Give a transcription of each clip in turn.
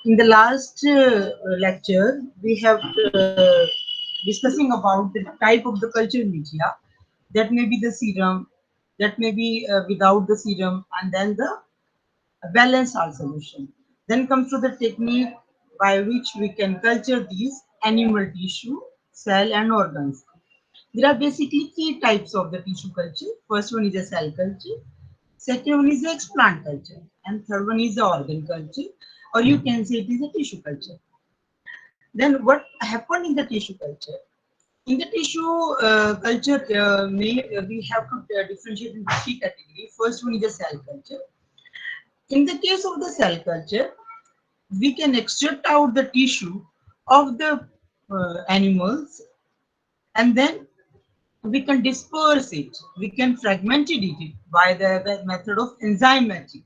In the last lecture, we have discussing about the type of the culture media. That may be the serum, that may be without the serum, and then the balance salt solution. Then comes to the technique by which we can culture these animal tissue, cell, and organs. There are basically three types of the tissue culture. First one is a cell culture, second one is the explant culture, and third one is the organ culture, or you can say it is a tissue culture. Then what happened in the tissue culture? In the tissue culture, we have to differentiate into three categories. First one is the cell culture. In the case of the cell culture, we can extract out the tissue of the animals, and then we can disperse it. We can fragment it by the method of enzymatic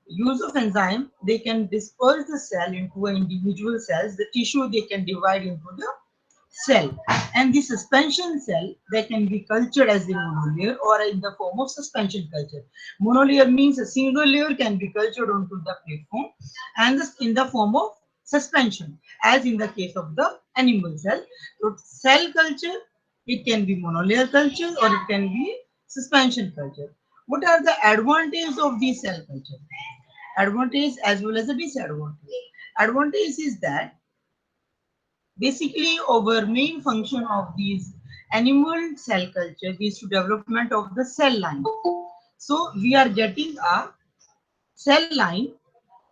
use of enzyme. They can disperse the cell into individual cells. The tissue they can divide into the cell, and the suspension cell they can be cultured as a monolayer or in the form of suspension culture. Monolayer means a single layer can be cultured onto the platform, and this in the form of suspension, as in the case of the animal cell. So cell culture, it can be monolayer culture or it can be suspension culture. What are the advantages of the cell culture? Advantage as well as a disadvantage. Advantage is that basically our main function of these animal cell culture is to development of the cell line. So we are getting a cell line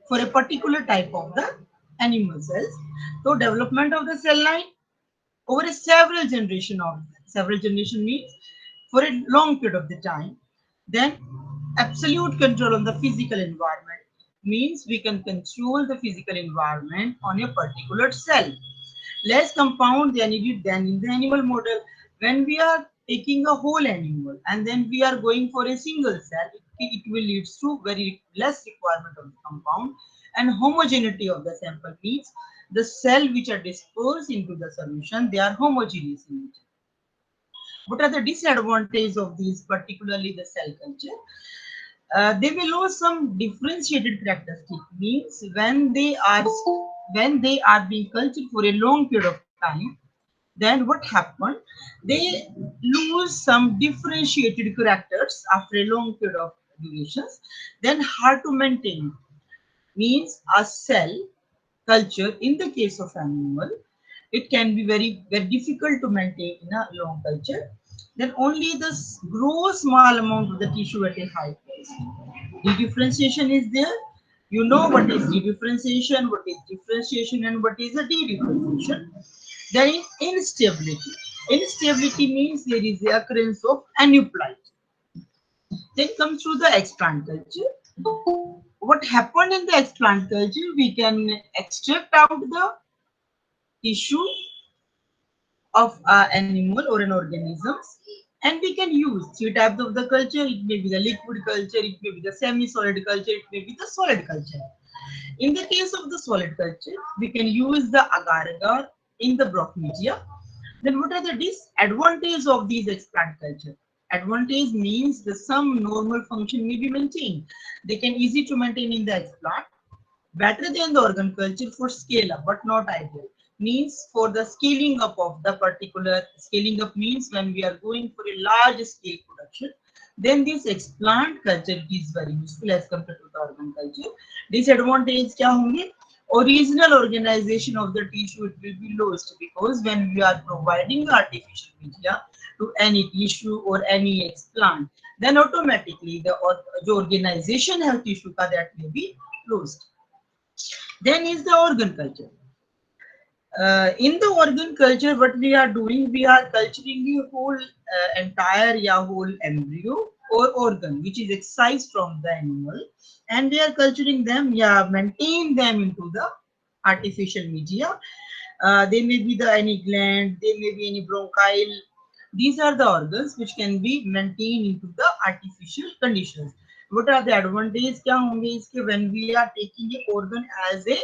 for a particular type of the animal cells. So development of the cell line over a several generation means for a long period of the time. Then absolute control on the physical environment means we can control the physical environment on a particular cell. Less compound than in the animal model. When we are taking a whole animal and then we are going for a single cell, it will lead to very less requirement of the compound, and homogeneity of the sample means the cell which are dispersed into the solution, they are homogeneous in nature. What are the disadvantages of these, particularly the cell culture? They will lose some differentiated characteristic. Means when they are being cultured for a long period of time, then what happened? They lose some differentiated characters after a long period of durations. Then hard to maintain. Means a cell culture in the case of animal, it can be very difficult to maintain in a long culture. Then only the grow small amount of the tissue at a high price. De-differentiation is there. You know what is de-differentiation, what is differentiation, and what is the de-differentiation. There is instability. Instability means there is the occurrence of aneuploid. Then comes to the explant culture. What happened in the explant culture? We can extract out the tissue of an animal or an organism, and we can use three types of the culture. It may be the liquid culture, it may be the semi-solid culture, it may be the solid culture. In the case of the solid culture, we can use the agar-agar in the broth media. Then what are the disadvantages of these explant culture? Advantage means the some normal function may be maintained. They can easy to maintain in the explant, better than the organ culture for scale up, but not ideal. Means for the scaling up of the particular, scaling up means when we are going for a large scale production, then this explant culture is very useful as compared to the organ culture. Disadvantage क्या होंगे? Original organization of the tissue, it will be lost, because when we are providing artificial media to any tissue or any explant, then automatically the organization of tissue का that may be lost. Then is the organ culture. In the organ culture, what we are doing, we are culturing the whole entire whole embryo or organ, which is excised from the animal, and we are culturing them, maintain them into the artificial media. They may be the any gland, they may be any bronchial. These are the organs which can be maintained into the artificial conditions. What are the advantages? क्या होंगे इसके? When we are taking a organ as a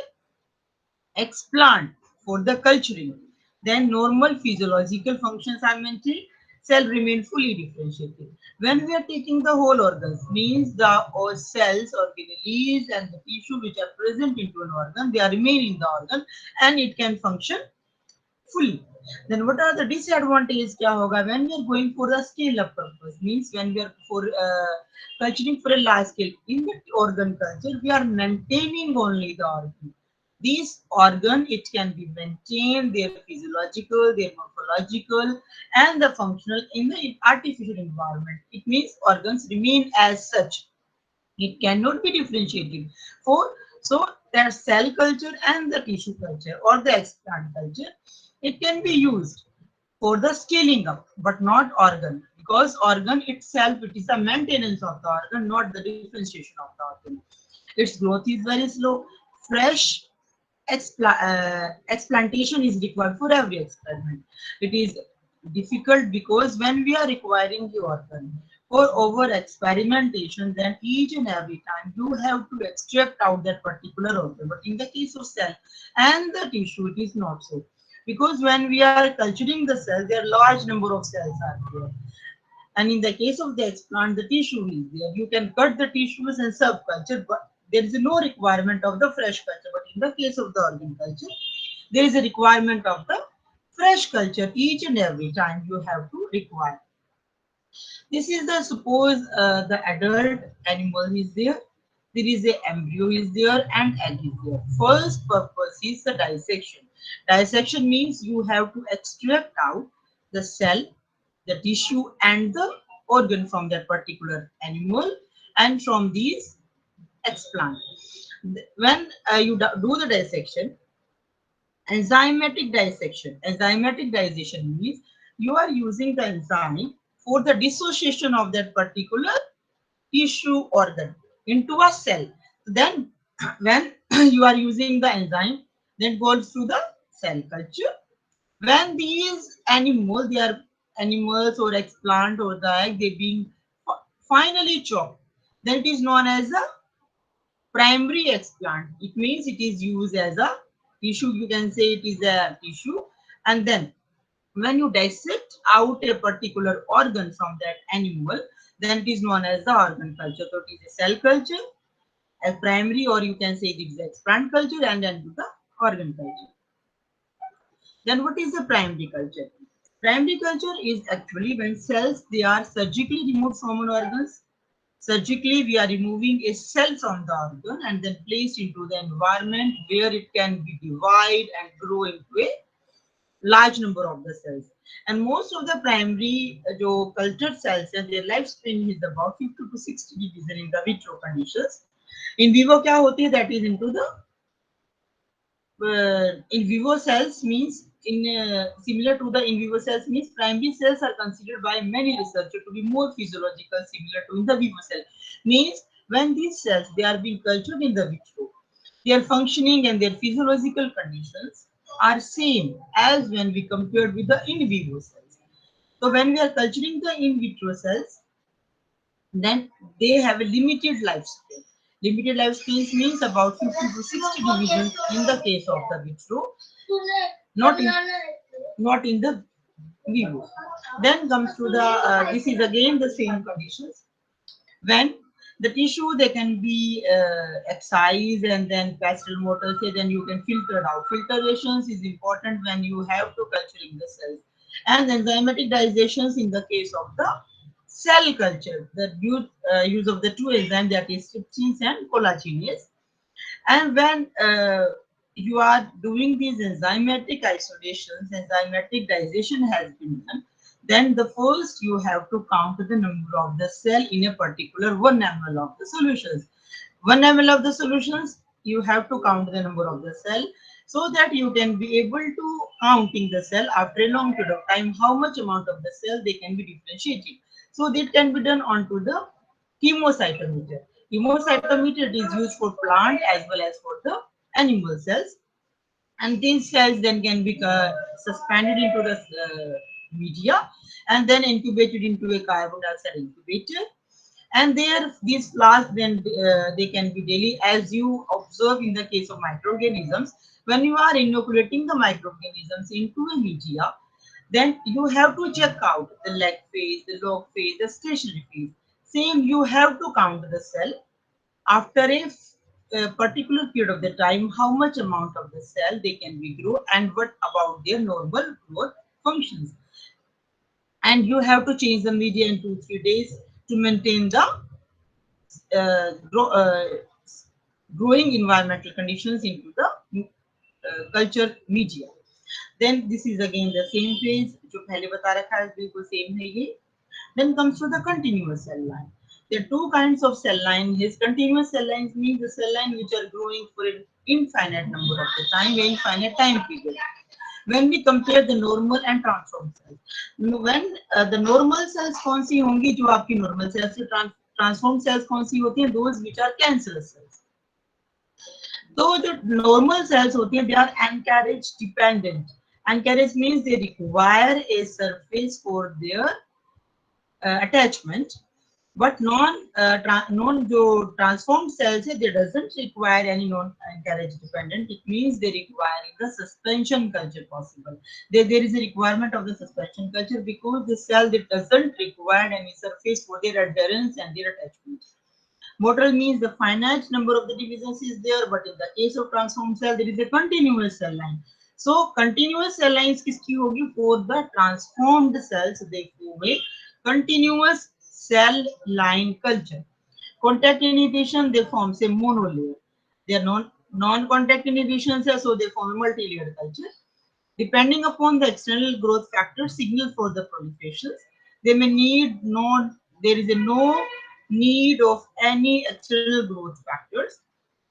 explant for the culturing, then normal physiological functions are maintained. cell remain fully differentiated. When we are taking the whole organs, means the cells, organelles, and the tissue which are present into an organ, they are remain in the organ and it can function fully. Then what are the disadvantages? क्या होगा when we are going for the scale up purpose, means when we are for culturing for a large scale in the organ culture, we are maintaining only the organ. These organ, it can be maintained their physiological, their morphological, and the functional in the artificial environment. It means organs remain as such, it cannot be differentiated. For so their cell culture and the tissue culture or the explant culture, it can be used for the scaling up, but not organ. Because organ itself, it is the maintenance of the organ, not the differentiation of the organ. Its growth is very slow. Fresh explantation is required for every experiment. It is difficult because when we are requiring the organ for over experimentation, then each and every time you have to extract out that particular organ. But in the case of cell and the tissue, it is not so. Because when we are culturing the cell, there are large number of cells are there. And in the case of the explant, the tissue is there. You can cut the tissues and subculture, but there is no requirement of the fresh culture. But in the case of the organ culture, there is a requirement of the fresh culture each and every time you have to require. This is the suppose the adult animal is there is a embryo is there and egg is there. First purpose is the dissection. Dissection means you have to extract out the cell, the tissue, and the organ from that particular animal and from these explant. When you do the dissection, enzymatic dissection, enzymatic digestion means you are using the enzyme for the dissociation of that particular tissue organ into a cell. Then when you are using the enzyme, then goes through the cell culture. When these animals, they are animals or explant or the egg, they being finally chopped, then it is known as a primary explant. It means it is used as a tissue. You can say it is a tissue. And then when you dissect out a particular organ from that animal, then it is known as the organ culture. So it is a cell culture, a primary, or you can say it is explant culture, and then to the organ culture. Then what is the primary culture? Primary culture is actually when cells, they are surgically removed from an organs. Surgically, we are removing a cell from the organ and then placed into the environment where it can be divided and grow into a large number of the cells. And most of the primary cultured cells, and their lifespan is about 50 to 60 division in the vitro conditions. In vivo क्या होती है? That is into the in vivo cells means similar to the in vivo cells means primary cells are considered by many researchers to be more physiological similar to in the vivo cell. Means when these cells, they are being cultured in the vitro, their functioning and their physiological conditions are same as when we compared with the in vivo cells. So when we are culturing the in vitro cells, then they have a limited lifespan. Limited lifespan means about 50 to 60 divisions in the case of the vitro, not in, not in the vivo. Then comes to the, this is again the same conditions. When the tissue, they can be excised and then pastel motor say, then you can filter out. Filtrations is important when you have to culturing the cells. And enzymatic digestions in the case of the cell culture, the use of the two enzymes, that is trypsins and collagenase. And when you are doing these enzymatic isolations, enzymatic digestion has been done, then the first you have to count the number of the cell in a particular 1 ml of the solutions. 1 ml of the solutions, you have to count the number of the cell so that you can be able to counting the cell after a long period of time, how much amount of the cell they can be differentiated. So that can be done onto the chemocytometer. Chemocytometer is used for plant as well as for the animal cells, and these cells then can be suspended into the media and then incubated into a carbon dioxide incubator. And there these flasks then they can be daily, as you observe in the case of microorganisms. When you are inoculating the microorganisms into a media, Then you have to check out the leg phase, the log phase, the stationary phase. Same, you have to count the cell after a particular period of the time, how much amount of the cell they can be grow and what about their normal growth functions. And you have to change the media in 2-3 days to maintain the growing environmental conditions into the culture media. Then this is again the same phase जो पहले बता रखा है बिल्कुल same है ये. Then comes to the continuous cell line. There are two kinds of cell line. His continuous cell lines means the cell line which are growing for an infinite number of the time, infinite time period. When we compare the normal and transformed cells, when the normal cells कौन सी होंगी जो आपकी normal cells से transformed cells कौन सी होती हैं? Those which are cancerous cells. तो जो normal cells होती हैं, they are anchorage dependent. Anchorage means they require a surface for their attachment, but non जो transformed cells है, they doesn't require any non anchorage dependent. It means they require the suspension culture possible. There is a requirement of the suspension culture because the cell that doesn't require any surface for their adherence and their attachment. Modal means the finite number of the divisions is there, but in the case of transformed cell, there is a continuous cell line. So continuous cell lines किसकी होगी? For the transformed cells, they form a continuous cell line culture. Contact inhibition, they form a monolayer. They are non-contact inhibitions, so they form a multi-layer culture. Depending upon the external growth factor signal for the proliferations, they may need no, there is a no need of any external growth factors.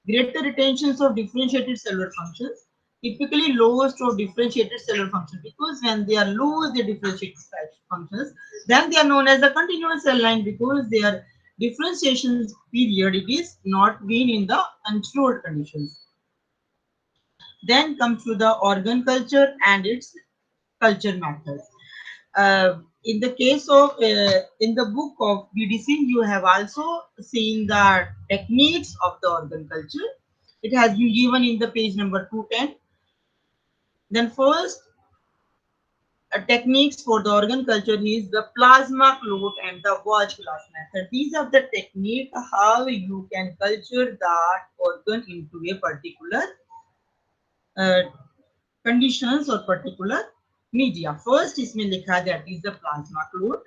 Greater retentions of differentiated cellular functions, typically lowest of differentiated cellular functions, because when they are low, the differentiated functions, then they are known as the continuous cell line because their differentiation period it is not been in the controlled conditions. Then comes to the organ culture and its culture methods. In the case of in the book of BDC, you have also seen the techniques of the organ culture. It has been given in the page number 210. Then first techniques for the organ culture is the plasma clot and the watch glass method. These are the technique how you can culture that organ into a particular uh, conditions or particular media. First इसमें लिखा है that is the plasma clot.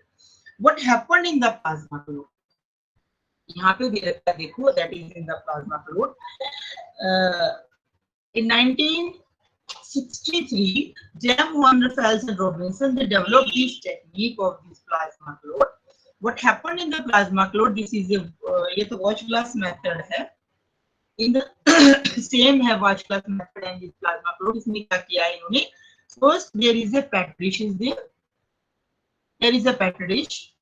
What happened in the plasma clot? यहाँ पे दे रखा है देखो that is in the plasma clot. In 1963, Jem Wanderfels and Robinson they developed this technique of this plasma clot. What happened in the plasma clot? This is a ये तो watch glass method है. In the same है watch glass method and this plasma clot. इसमें क्या किया है इन्होंने? First, there is a petri dish is there. There is a petri dish.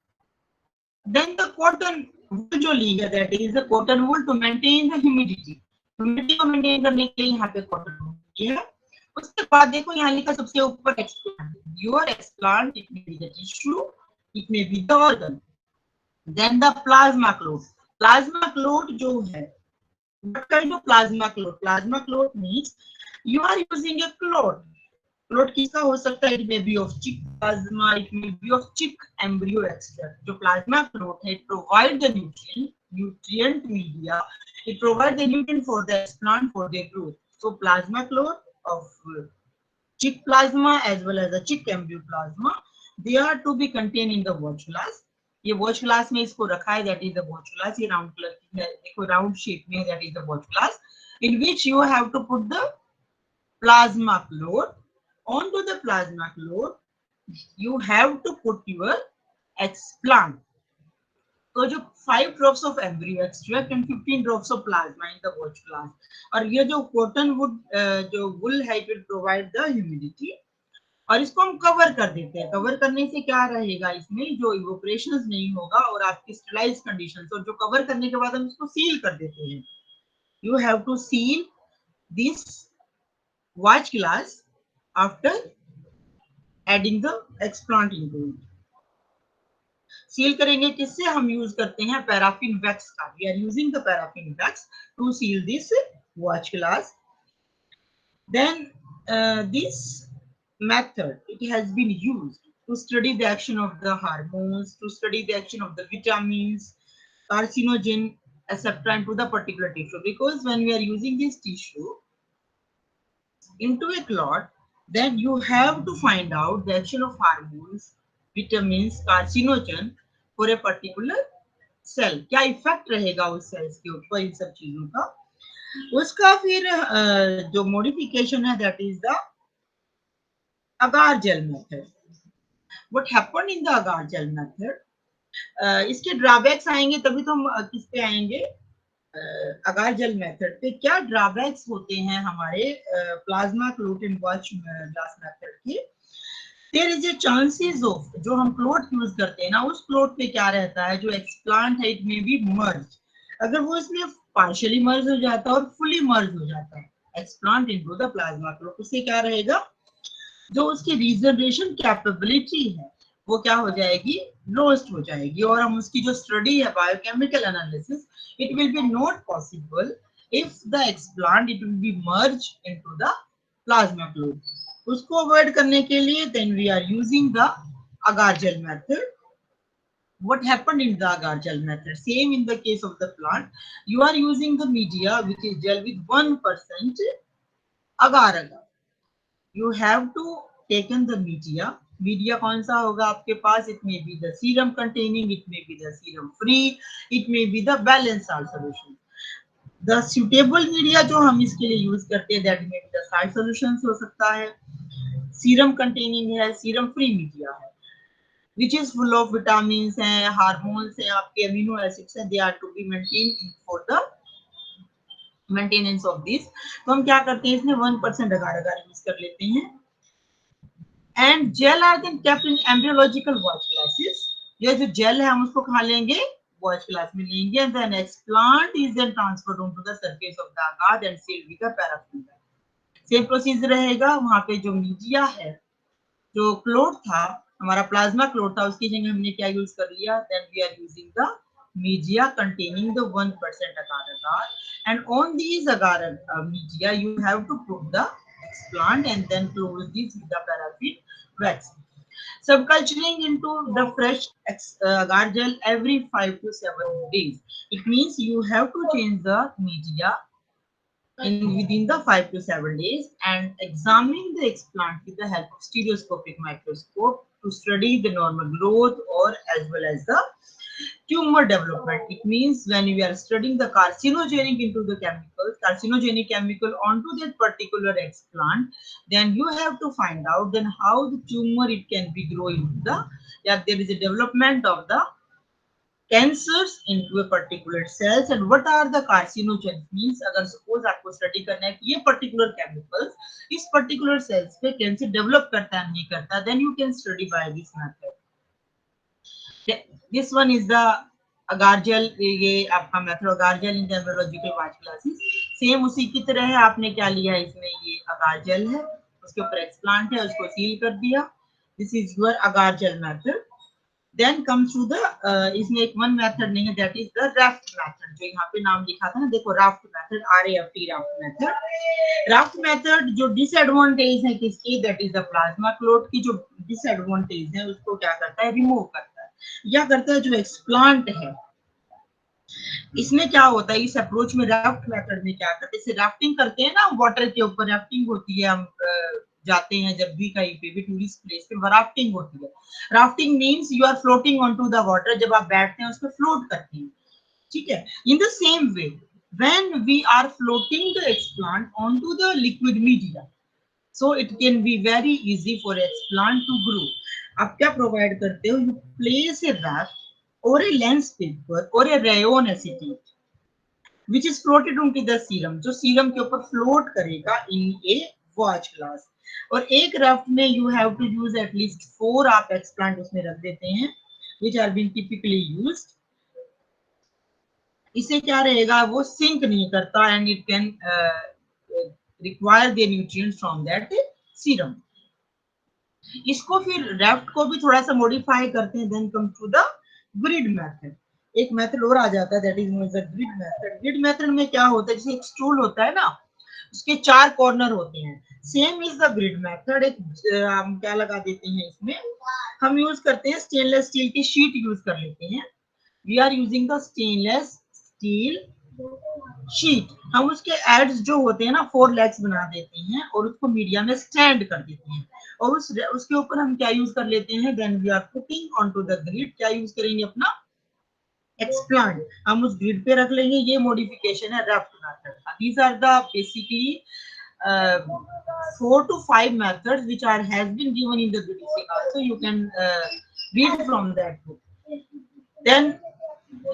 Then the cotton wool जो ली है that is the cotton wool to maintain the humidity. Humidity को maintain करने के लिए यहाँ पे cotton wool लिया है. उसके बाद देखो यहाँ लिखा सबसे ऊपर explant. Your explant it may be the tissue, it may be the organ. Then the plasma clot. Plasma clot जो है. What kind of plasma clot? Plasma clot means you are using a clot. Clot किसका हो सकता है? It may be of chick plasma, it may be of chick embryo extract. जो plasma clot है, it provide the nutrient media, it provide the nutrient for the plant for their growth. So plasma clot of chick plasma as well as the chick embryo plasma, they are to be contained in the watch glass. ये watch glass में इसको रखा है that is the watch glass. ये round colour की है, देखो round shape में that is the watch glass, in which you have to put the plasma clot. Onto the plasma clot, you have to put your explant. तो जो 5 drops of embryo extract and 15 drops of plasma in the watch glass. और ये जो cotton wood जो wool है, it will provide the humidity. और इसको हम कवर कर देते हैं. कवर करने से क्या रहेगा? इसमें जो इवोपरेशंस नहीं होगा और आपकी स्टरलाइज कंडीशंस, और जो कवर करने के बाद हम इसको सील कर देते हैं. You have to seal this watch glass after adding the explant into it. Seal करेंगे किससे? हम यूज करते हैं पैराफिन वैक्स का. We are using the paraffin wax to seal this watch glass. Then this method it has been used to study the action of the hormones, to study the action of the vitamins, carcinogen, etc. into the particular tissue. Because when we are using this tissue into a clot, then you have to find out the action of hormones, vitamins, carcinogen for a particular cell, क्या effect रहेगा उस sales के ऊपर इन सब चीजों का. उसका फिर जो मॉडिफिकेशन है that is the agar gel method. What happened in the agar gel method? इसके ड्रॉबैक्स आएंगे तभी तो हम किस पे आएंगे, अगार जेल मेथड पे. क्या ड्रॉबैक्स होते हैं हमारे plasma clot in watch glass method के? There is a chances of, जो हम क्लोट यूज करते हैं ना, उस क्लोट पे क्या रहता है, जो एक्सप्लांट है इट में बी मर्ज. अगर वो इसमें पार्शियली मर्ज हो जाता है और फुली मर्ज हो जाता है explant into the plasma clot, उससे क्या रहेगा, जो उसकी रिजर्वेशन कैपेबिलिटी है वो क्या हो जाएगी, लॉस्ट हो जाएगी. और हम उसकी जो स्टडी है biochemical analysis, it will be not possible if the explant it will be merge into the plasma fluid. उसको अवॉइड करने के लिए then we are using the agar gel method. What happened in the agar gel method? Same in the case of the plant, you are using the media which is gel with 1% agar agar. You have to taken the media. Media कौन सा होगा आपके पास? It may be the serum containing, it may be the serum free, it may be the balanced salt solution. The suitable media जो हम इसके लिए use करते हैं that may be the salt solutions हो सकता है, serum containing है, serum free media है, which is full of vitamins हैं, hormones हैं, आपके amino acids हैं, they are to be maintained for the maintenance of this. तो हम क्या करते हैं, इसमें 1% अगार अगार यूज कर लेते हैं. And gel are then kept in embryological watch glasses. ये जो gel है हम उसको कहाँ लेंगे, watch glass में लेंगे. And then explant is then transferred onto the surface of the agar and sealed with a paraffin. Same procedure रहेगा. वहाँ पे जो मीडिया है, जो क्लोट था, हमारा प्लाज्मा क्लोट था, उसकी जगह हमने क्या यूज कर लिया, then we are using the media containing the 1% agar agar. And on these agar media you have to put the explant and then close this with the paraffin wax. Subculturing into the fresh agar gel every 5 to 7 days. It means you have to change the media in within the 5 to 7 days and examine the explant with the help of stereoscopic microscope to study the normal growth or as well as the tumor development. It means when we are studying the carcinogenic into the chemicals, carcinogenic chemical onto that particular explant, then you have to find out then how the tumor it can be growing the, yeah, there is a development of the cancers into a particular cells and what are the carcinogens. Means अगर suppose आपको study करना है कि ये particular chemicals इस particular cells पे cancer develop करता है नहीं करता, then you can study by this method. This one is the agar gel. ये आपका method agar gel in the embryological watch glasses. Same उसी की तरह है. आपने क्या लिया है, इसमें ये agar gel है, उसके ऊपर explant है, उसको seal कर दिया. This is your agar gel method. Then comes to the इसमें एक one method नहीं है, that is the raft method. जो यहाँ पे नाम लिखा था ना, देखो raft method, RAFT raft method. Raft method जो disadvantage है किसकी, that is the plasma clot की जो disadvantage है उसको क्या करता है, remove करता है. या करता है जो एक्सप्लांट है. इसमें क्या होता है, इस अप्रोच में राफ्ट मेथड में क्या करते हैं, राफ्टिंग करते हैं ना, वाटर के ऊपर राफ्टिंग होती है, हम जाते हैं जब भी कहीं पे भी टूरिस्ट प्लेस पे राफ्टिंग होती है. Rafting means you are floating on to the water, जब आप बैठते हैं उस पर फ्लोट करते हैं, ठीक है. In the same way when we are floating the explant on to the liquid media, so it can be very easy for explant to grow. आप क्या प्रोवाइड करते हो, you place a wrap or a lens paper or a rayon acetate which is floated onto the serum, जो serum के ऊपर float करेगा in a watch glass. और एक राफ्ट में you have to use at least 4 आप explant उसमें रख देते हैं which are being typically used. इससे क्या रहेगा, वो सिंक नहीं करता and it can require the nutrients from that serum. इसको फिर राफ्ट को भी थोड़ा सा मॉडिफाई करते हैं. then come to the grid method. एक मेथड और आ जाता है, that is known as the grid method. Grid method में क्या होता है, जैसे एक स्टूल होता है ना, उसके 4 कॉर्नर होते हैं, same is the grid method. एक हम क्या लगा देते हैं इसमें, हम यूज करते हैं स्टेनलेस स्टील की शीट यूज कर लेते हैं। We are using the stainless steel sheet. हम उसके एड्स जो होते हैं ना, 4 लेग्स बना देते हैं और उसको मीडिया में स्टैंड कर देते हैं, और उसके ऊपर हम क्या यूज कर लेते हैं, then we are putting on to the grid. क्या यूज करेंगे, अपना एक्सप्लांट हम उस ग्रिड पे रख लेंगे। ये मॉडिफिकेशन है राफ्ट मेथड का। These are the basically 4 to 5 methods which are has been given in the BDC also. You can read from that book. Then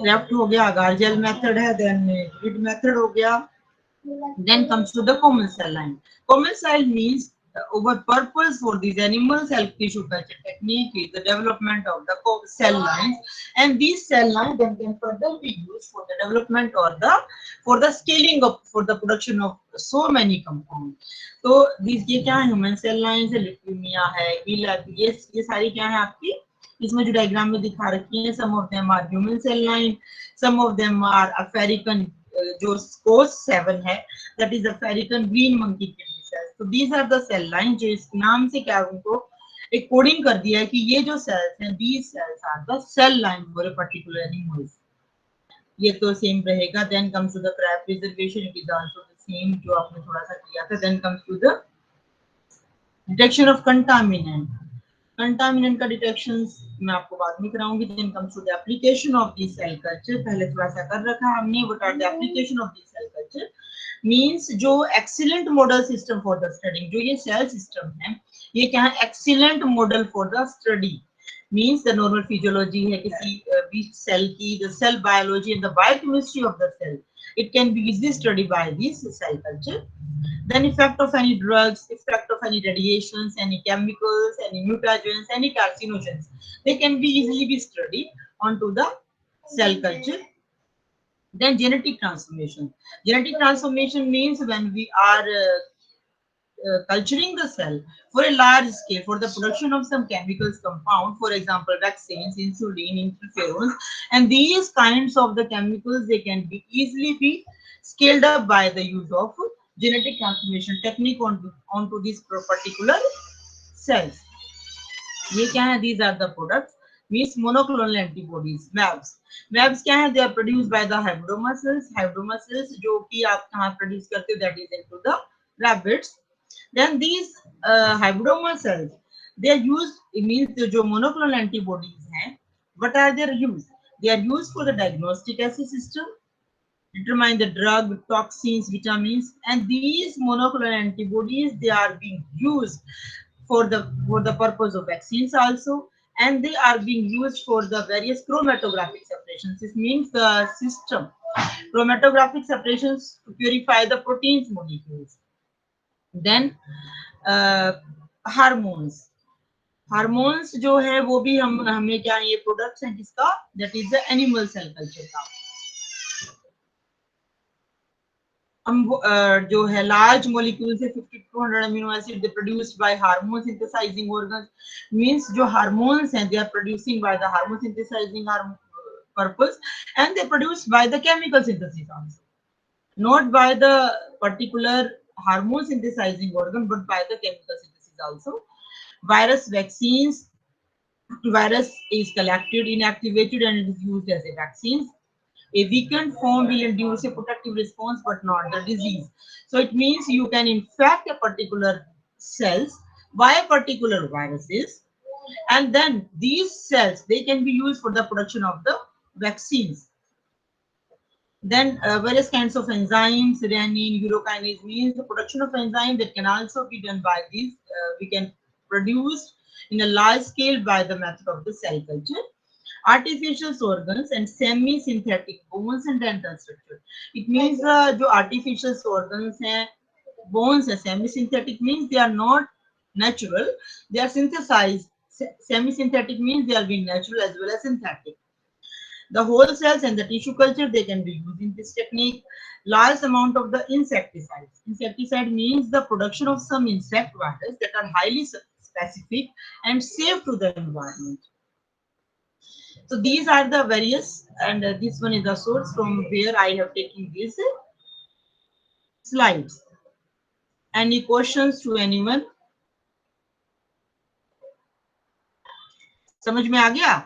raft हो गया, Gargel method है, then grid method हो गया. Then comes to the common cell line. Common cell means over purpose for these animal cell tissue culture technique is the development of the cell lines, and these cell lines then can further be used for the development or the for the scaling up for the production of so many compounds. तो ये क्या है, human cell lines है, लिट्यूमिया है, ये सारी क्या है आपकी इसमें जो डायग्राम में दिखा रखी है। Some of them are human cell line, some of them are African जो कोस 7 है, that is African green monkey kidney cells. So these are the cell lines जो इस नाम से क्या उनको एक कोडिंग कर दिया है कि ये जो सेल्स हैं, these cells are the cell line for a particular animal. ये तो सेम रहेगा. Then comes to the crab preservation, it is also the same जो आपने थोड़ा सा किया था. Then comes to the detection of contaminant. Contaminant का डिटेक्शन मैं आपको बाद में कराऊंगी. Then comes to the application of the cell culture. पहले थोड़ा सा कर रखा हमने. What are the application of the cell culture means जो excellent model system for the study. जो ये सेल सिस्टम है, ये क्या है, excellent model for the study. Means the normal physiology है किसी भी सेल की, the cell biology and the biochemistry of the cell, it can be easily studied by this cell culture. Then effect of any drugs, effect of any radiations, any chemicals, any mutagens, any carcinogens, they can be easily be studied onto the cell culture. Then genetic transformation. Genetic transformation means when we are culturing the cell for a large scale for the production of some chemicals compound, for example vaccines, insulin, interferons, and these kinds of the chemicals, they can be easily be scaled up by the use of genetic transformation technique onto these particular cells. ये क्या है, these are the products means monoclonal antibodies, MABs. MABs क्या है, they are produced by the hybridoma cells. Hybridoma cells जो कि आप कहाँ produce करते हो, that is into the rabbits. Then these hybridoma cells, they are used, it means जो monoclonal antibodies हैं, what are their use? They are used for the diagnostic assay system, determine the drug, toxins, vitamins, and these monoclonal antibodies, they are being used for the purpose of vaccines also, and they are being used for the various chromatographic separations. This means the system chromatographic separations to purify the proteins molecules. Then hormones. Hormones जो है वो भी हमें क्या, ये products हैं किसका, that is the animal cell culture का. हम जो है लार्ज मॉलिक्यूल्स है 50 to 100 amino acid, they produced by hormone synthesising organs. Means जो हार्मोन्स हैं, they are producing by the hormone synthesising purpose, and they produced by the chemical synthesis also, not by the particular hormone synthesizing organ but by the chemical synthesis also. Virus vaccines, virus is collected, inactivated, and it is used as a vaccine. A weakened form will induce a protective response but not the disease. So it means you can infect a particular cells by a particular viruses, and then these cells, they can be used for the production of the vaccines. Then various kinds of enzymes, renin, urokinase, means the production of enzyme that can also be done by these. We can produce in a large scale by the method of the cell culture. Artificial organs and semi-synthetic bones and dental structure. It means जो artificial organs हैं, bones हैं, semi-synthetic means they are not natural, they are synthesized. Semi-synthetic means they are being natural as well as synthetic. The whole cells and the tissue culture, they can be used in this technique. Large amount of the insecticides. Insecticide means the production of some insect virus that are highly specific and safe to the environment. So these are the various, and this one is the source from where I have taken these slides. Any questions to anyone? समझ में आ गया?